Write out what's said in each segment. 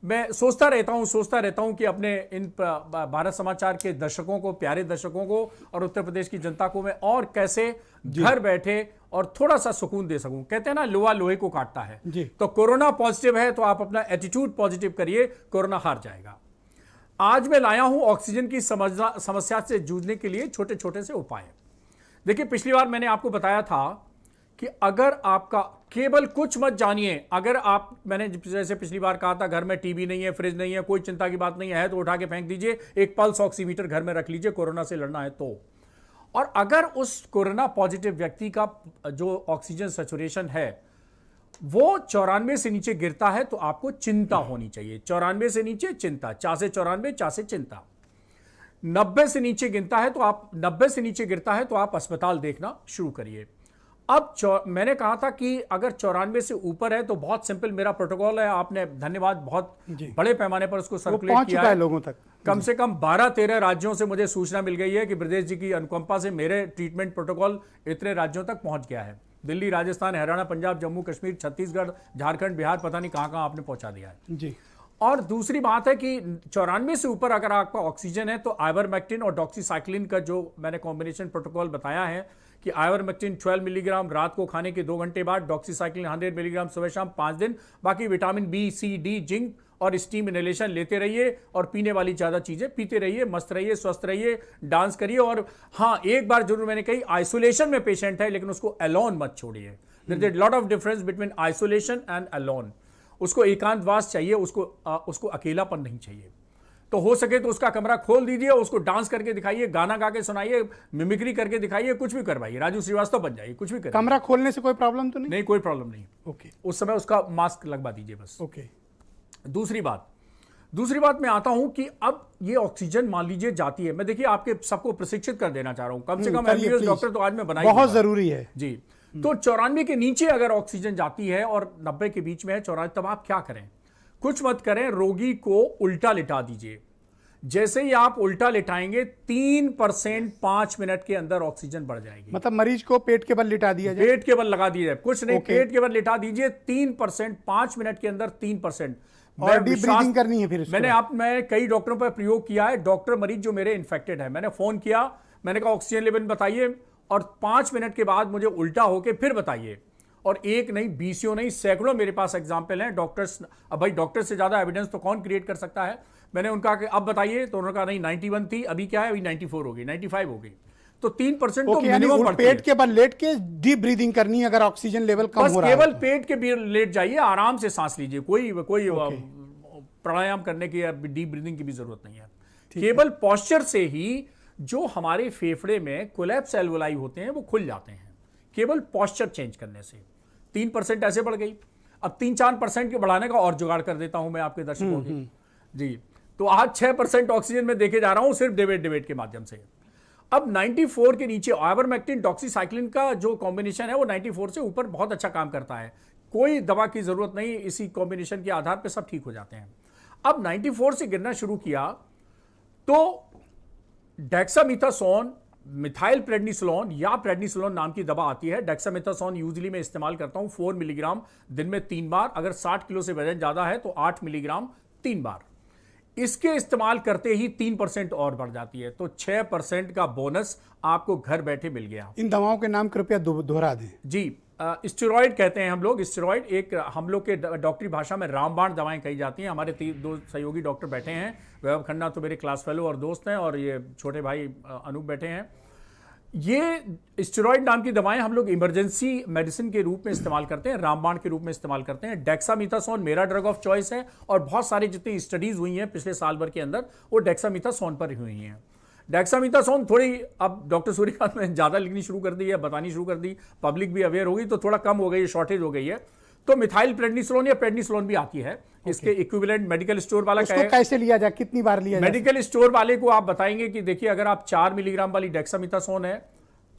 मैं सोचता रहता हूं कि अपने इन भारत समाचार के दर्शकों को, प्यारे दर्शकों को और उत्तर प्रदेश की जनता को मैं और कैसे घर बैठे और थोड़ा सा सुकून दे सकूं। कहते हैं ना, लोहा लोहे को काटता है। तो कोरोना पॉजिटिव है तो आप अपना एटीट्यूड पॉजिटिव करिए, कोरोना हार जाएगा। आज मैं लाया हूं ऑक्सीजन की समस्या से जूझने के लिए छोटे छोटे से उपाय। देखिए, पिछली बार मैंने आपको बताया था कि अगर आपका केवल कुछ मत जानिए, अगर आप, मैंने जैसे पिछली बार कहा था, घर में टीवी नहीं है, फ्रिज नहीं है, कोई चिंता की बात नहीं है तो उठा के फेंक दीजिए, एक पल्स ऑक्सीमीटर घर में रख लीजिए, कोरोना से लड़ना है तो। और अगर उस कोरोना पॉजिटिव व्यक्ति का जो ऑक्सीजन सैचुरेशन है वो 94 से नीचे गिरता है तो आपको चिंता होनी चाहिए। 94 से नीचे चिंता, 4 से 94, 4 से चिंता। 90 से नीचे गिरता है तो आप अस्पताल देखना शुरू करिए। अब मैंने कहा था कि अगर 94 से ऊपर है तो बहुत सिंपल मेरा प्रोटोकॉल है, आपने धन्यवाद बहुत बड़े पैमाने पर उसको सर्कुलेट किया है लोगों तक। कम से कम 12-13 राज्यों से मुझे सूचना मिल गई है कि ब्रजेश जी की अनुकंपा से मेरे ट्रीटमेंट प्रोटोकॉल इतने राज्यों तक पहुंच गया है। दिल्ली, राजस्थान, हरियाणा, पंजाब, जम्मू कश्मीर, छत्तीसगढ़, झारखंड, बिहार, पता नहीं कहां कहां आपने पहुंचा दिया है जी। और दूसरी बात है कि 94 से ऊपर अगर आपका ऑक्सीजन है तो आइवरमेक्टिन और डॉक्सीसाइक्लिन का जो मैंने कॉम्बिनेशन प्रोटोकॉल बताया है कि आइवरमेक्टिन 12 मिलीग्राम रात को खाने के 2 घंटे बाद, डॉक्सीसाइक्लिन 100 मिलीग्राम सुबह शाम 5 दिन, बाकी विटामिन बी, सी, डी, जिंक और स्टीम इनहेलेशन लेते रहिए और पीने वाली ज्यादा चीजें पीते रहिए, मस्त रहिए, स्वस्थ रहिए, डांस करिए। और हाँ, एक बार जरूर मैंने कही, आइसोलेशन में पेशेंट है लेकिन उसको अलोन मत छोड़िए। There is lot of difference between isolation and alone. उसको एकांतवास चाहिए, उसको अकेलापन नहीं चाहिए। तो हो सके तो उसका कमरा खोल दीजिए, उसको डांस करके दिखाइए, गाना गा के सुनाइए, मिमिक्री करके दिखाइए, कुछ भी करवाइए, राजू श्रीवास्तव बन जाइए, कुछ भी करिए। कमरा खोलने से कोई प्रॉब्लम तो नहीं? नहीं, कोई प्रॉब्लम नहीं। ओके। उस समय उसका मास्क लगवा दीजिए बस। ओके। दूसरी बात मैं आता हूं कि अब ये ऑक्सीजन मान लीजिए जाती है, मैं देखिए आपके सबको प्रशिक्षित कर देना चाह रहा हूं, कम से कम एमबीबीएस डॉक्टर तो आज मैं बनाई, बहुत जरूरी है जी। तो 94 के नीचे अगर ऑक्सीजन जाती है और 90 के बीच में है 94, तब आप क्या करें? कुछ मत करें, रोगी को उल्टा लिटा दीजिए। जैसे ही आप उल्टा लिटाएंगे 3% 5 मिनट के अंदर ऑक्सीजन बढ़ जाएगी। मतलब मरीज को पेट के बल लिटा दिया जाए? पेट के बल लगा दिया जाए, कुछ नहीं, पेट के बल लिटा दीजिए। 3% 5 मिनट के अंदर 3%। और डीप ब्रीथिंग करनी है फिर। मैंने कई डॉक्टरों पर प्रयोग किया है। डॉक्टर मरीज जो मेरे इन्फेक्टेड है, मैंने फोन किया, मैंने कहा ऑक्सीजन लेवल बताइए, और 5 मिनट के बाद मुझे उल्टा होके फिर बताइए। और एक नहीं, 20 नहीं, सैकड़ों मेरे पास एग्जाम्पल हैं। डॉक्टर्स, अब भाई डॉक्टर से ज्यादा एविडेंस तो कौन क्रिएट कर सकता है। मैंने उनका कि अब बताइए, तो उन्होंने कहा नहीं 91 थी, अभी क्या है, अभी 94 हो गई, 95 हो गई। तो 3% तो मिनिमम पड़ती है। पेट के बल लेट के डीप ब्रीदिंग करनी है अगर ऑक्सीजन लेवल कम हो रहा है। केवल पेट के लेट जाइए, आराम से सांस लीजिए, कोई प्राणायाम करने की या डीप ब्रीदिंग की भी जरूरत नहीं है। केवल पॉस्चर से ही जो हमारे फेफड़े में कोलैप्स एल्वोलाई होते हैं वो खुल जाते हैं, केवल पॉस्चर चेंज करने से। 3% ऐसे बढ़ गई। अब 3-4% के बढ़ाने का और जुगाड़ कर देता हूं मैं आपके दर्शकों की जी। तो आज 6% ऑक्सीजन में देखे जा रहा हूं सिर्फ डिबेट के माध्यम से। अब 94 के नीचे आइवरमेक्टिन डॉक्सीसाइक्लिन का जो कॉम्बिनेशन है वो 94 से ऊपर बहुत अच्छा काम करता है, कोई दवा की जरूरत नहीं, इसी कॉम्बिनेशन के आधार पर सब ठीक हो जाते हैं। अब 94 से गिरना शुरू किया तो डेक्सामेथासोन, मिथाइल प्रेडनिसोलोन या प्रेडनिसोलोन नाम की दवा आती है। डेक्सामेथासोन यूजुअली मैं इस्तेमाल करता हूं 4 मिलीग्राम दिन में 3 बार। अगर 60 किलो से वजन ज्यादा है तो 8 मिलीग्राम 3 बार। इसके इस्तेमाल करते ही 3% और बढ़ जाती है, तो 6% का बोनस आपको घर बैठे मिल गया। इन दवाओं के नाम कृपया दोहरा दें जी। स्टेरॉइड कहते हैं हम लोग। स्टेरॉइड एक हम लोग के डॉक्टरी भाषा में रामबाण दवाएं कही जाती हैं। हमारे 2 सहयोगी डॉक्टर बैठे हैं, वैभव खन्ना तो मेरे क्लास फेलो और दोस्त हैं, और ये छोटे भाई अनूप बैठे हैं। ये स्टेरॉइड नाम की दवाएं हम लोग इमरजेंसी मेडिसिन के रूप में इस्तेमाल करते हैं, रामबाण के रूप में इस्तेमाल करते हैं। डेक्सामेथासोन मेरा ड्रग ऑफ चॉइस है, और बहुत सारी जितनी स्टडीज हुई हैं पिछले साल भर के अंदर वो डेक्सामेथासोन पर हुई हैं। डेक्सामेथासोन थोड़ी अब डॉक्टर सूर्यकांत ने ज्यादा लिखनी शुरू कर दी है, बतानी शुरू कर दी, पब्लिक भी अवेयर हो गई, तो थोड़ा कम हो गई, शॉर्टेज हो गई है। तो मिथाइल प्रेडनिसोलोन या प्रेडनिसोलोन भी आती है। इसके इक्विवेलेंट मेडिकल स्टोर वाला कैसे लिया जाए, कितनी बार लिया जाए? मेडिकल स्टोर वाले को आप बताएंगे कि देखिए अगर आप 4 मिलीग्राम वाली डेक्सामेथासोन है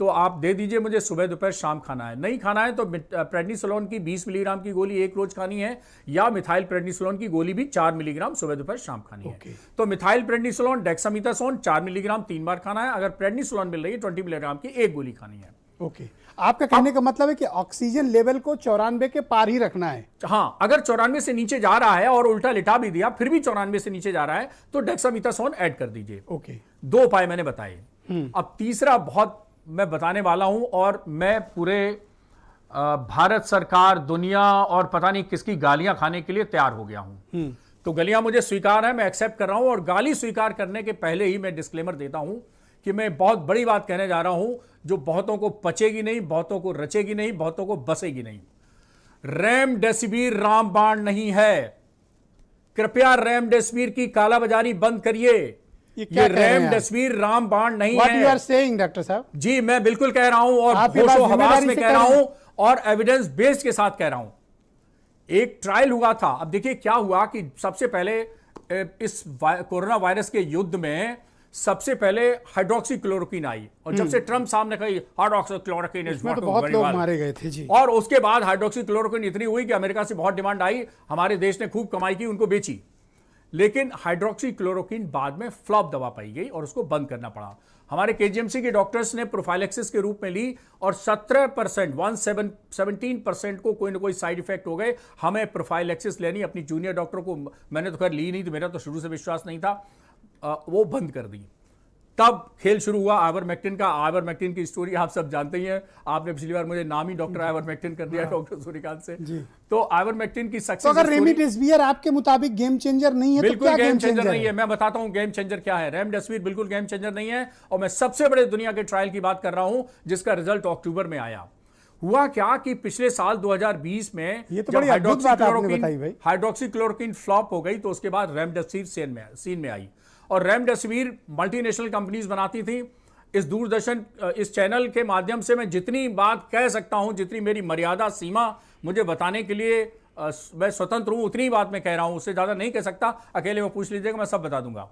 तो आप दे दीजिए मुझे, सुबह दोपहर शाम खाना है। नहीं खाना है तो प्रेडनिसोलोन की 20 मिलीग्राम की गोली एक रोज खानी है, या मिथाइल प्रेडनिसोलोन की गोली भी 4 मिलीग्राम सुबह दोपहर शाम खानी है। तो मिथाइल प्रेडनिसोलोन, डेक्सामेथासोन 4 मिलीग्राम 3 बार खाना है। अगर प्रेडनिसोलोन मिल रही है 20 मिलीग्राम की एक गोली खानी है। ओके, आपका कहने का मतलब है कि ऑक्सीजन लेवल को 94 के पार ही रखना है। हाँ, अगर 94 से नीचे जा रहा है और उल्टा लिटा भी दिया फिर भी 94 से नीचे जा रहा है तो डेक्सामेथासोन ऐड कर दीजिए। ओके, 2 उपाय मैंने बताए। अब तीसरा बहुत मैं बताने वाला हूं और मैं पूरे भारत सरकार, दुनिया और पता नहीं किसकी गालियां खाने के लिए तैयार हो गया हूं। तो गालियां मुझे स्वीकार है, मैं एक्सेप्ट कर रहा हूं, और गाली स्वीकार करने के पहले ही मैं डिस्क्लेमर देता हूं कि मैं बहुत बड़ी बात कहने जा रहा हूं जो बहुतों को पचेगी नहीं, बहुतों को रचेगी नहीं, बहुतों को बसेगी नहीं। रेमडेसिविर रामबाण नहीं है। कृपया रेमडेसिविर की कालाबाजारी बंद करिए। ये रेमडेसिविर रामबाण नहीं What है। you are saying, डॉक्टर साहब? जी, मैं बिल्कुल कह रहा हूं और होशो हवास में कह रहा हूं और एविडेंस बेस्ड के साथ कह रहा हूं। एक ट्रायल हुआ था। अब देखिए क्या हुआ कि सबसे पहले इस कोरोना वायरस के युद्ध में सबसे पहले हाइड्रोक्सीक्लोरोक्विन आई, और जब से ट्रम्प साहब ने कही हाइड्रोक्सीक्लोरोक्विन इज तो बहुत लोग मारे गए थे जी। और उसके बाद हाइड्रोक्सीक्लोरोक्विन इतनी हुई कि अमेरिका से बहुत डिमांड आई, हमारे देश ने खूब कमाई की, उनको बेची। लेकिन हाइड्रोक्सीक्लोरोक्विन बाद में फ्लॉप दवा पाई गई और उसको बंद करना पड़ा। हमारे केजीएमसी के डॉक्टर्स ने प्रोफाइलेक्सिस के रूप में ली और 17% को कोई ना कोई साइड इफेक्ट हो गए। हमें प्रोफाइलेक्सिस लेनी, अपनी जूनियर डॉक्टरों को, मैंने तो खैर ली नहीं, तो मेरा तो शुरू से विश्वास नहीं था, वो बंद कर दी। तब खेल शुरू हुआ आइवरमेक्टिन का। आइवरमेक्टिन की स्टोरी आप सब जानते ही हैं। आपने पिछली बार मुझे नाम ही डॉक्टर आइवरमेक्टिन कर दिया, डॉक्टर सूर्यकांत से। तो आइवरमेक्टिन की सक्सेस, तो अगर रेमडेसिविर आपके मुताबिक गेम चेंजर नहीं है तो बिल्कुल गेम चेंजर नहीं है। मैं बताता हूं गेम चेंजर क्या है। रेमडेसिविर बिल्कुल गेम चेंजर नहीं है, और मैं सबसे बड़े दुनिया के ट्रायल की बात कर रहा हूं जिसका रिजल्ट अक्टूबर में आया। हुआ क्या कि पिछले साल 2020 में ये तो बड़ी अद्भुत बात आपने बताई भाई। हाइड्रोक्सीक्लोरोक्विन फ्लॉप हो गई तो उसके बाद रेमडेसिविर सीन में आई, और रेमडेसिविर मल्टीनेशनल कंपनीज बनाती थी। इस दूरदर्शन, इस चैनल के माध्यम से मैं जितनी बात कह सकता हूं, जितनी मेरी मर्यादा सीमा मुझे बताने के लिए मैं स्वतंत्र हूं, उतनी बात मैं कह रहा हूं, उससे ज्यादा नहीं कह सकता। अकेले में पूछ लीजिएगा, मैं सब बता दूंगा।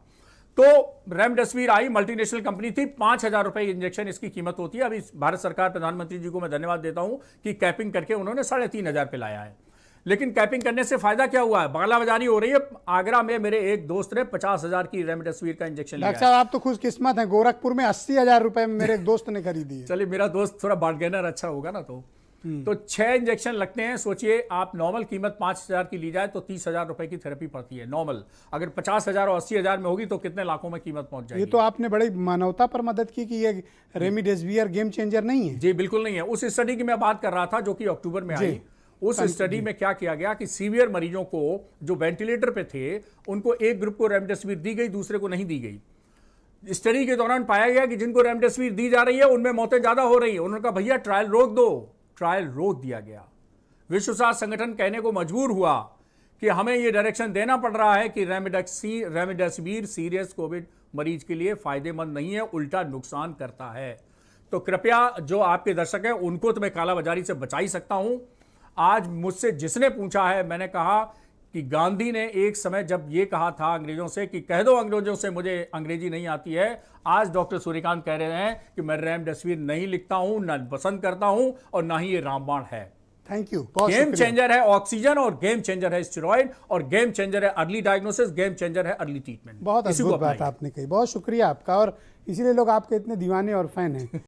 तो रेमडेसिविर आई, मल्टीनेशनल कंपनी थी, 5,000 रुपए इंजेक्शन इसकी कीमत होती है। अभी भारत सरकार, प्रधानमंत्री जी को मैं धन्यवाद देता हूं कि कैपिंग करके उन्होंने 3,500 पे लाया है। लेकिन कैपिंग करने से फायदा क्या हुआ है? बालाबाजारी हो रही है। आगरा में मेरे एक दोस्त ने 50,000 की रेमडेसिविर का इंजेक्शन लिया। डॉक्टर साहब, आप तो खुशकिस्मत हैं, गोरखपुर में 80,000 रुपए में मेरे एक दोस्त ने खरीदी है। चलिए, मेरा दोस्त थोड़ा बार्गेनर अच्छा होगा ना। तो 6 इंजेक्शन लगते हैं। सोचिए, आप नॉर्मल कीमत 5,000 की ली जाए तो 30,000 रुपए की थेरेपी पड़ती है नॉर्मल। अगर 50,000 और 80,000 में होगी तो कितने लाखों में कीमत पहुंच जाएगी। ये तो आपने बड़ी मानवता पर मदद की कि ये रेमडेसिविर गेम चेंजर नहीं है। जी बिल्कुल नहीं है। उस स्टडी की मैं बात कर रहा था जो कि अक्टूबर में आई। उस स्टडी में क्या किया गया कि सीवियर मरीजों को जो वेंटिलेटर पे थे, उनको एक ग्रुप को रेमडेसिविर दी गई, दूसरे को नहीं दी गई। स्टडी के दौरान पाया गया कि जिनको रेमडेसिविर दी जा रही है उनमें मौतें ज्यादा हो रही है। उन्होंने कहा भैया ट्रायल रोक दो। ट्रायल रोक दिया गया। विश्व स्वास्थ्य संगठन कहने को मजबूर हुआ कि हमें यह डायरेक्शन देना पड़ रहा है कि रेमडेसिविर सीरियस कोविड मरीज के लिए फायदेमंद नहीं है, उल्टा नुकसान करता है। तो कृपया, जो आपके दर्शक हैं उनको तो मैं कालाबाजारी से बचा ही सकता हूं। आज मुझसे जिसने पूछा है, मैंने कहा कि गांधी ने एक समय जब ये कहा था अंग्रेजों से कि कह दो अंग्रेजों से मुझे अंग्रेजी नहीं आती है, आज डॉक्टर सूर्यकांत कह रहे हैं कि मैं रेमडेसिविर नहीं लिखता हूं, ना पसंद करता हूं, और ना ही ये रामबाण है। Thank you. गेम चेंजर है ऑक्सीजन, और गेम चेंजर है स्टेरॉइड, और गेम चेंजर है अर्ली डायग्नोसिस, गेम चेंजर है अर्ली ट्रीटमेंट। बहुत अद्भुत बात आपने कही, बहुत शुक्रिया आपका, और इसीलिए लोग आपके इतने दीवाने और फैन हैं।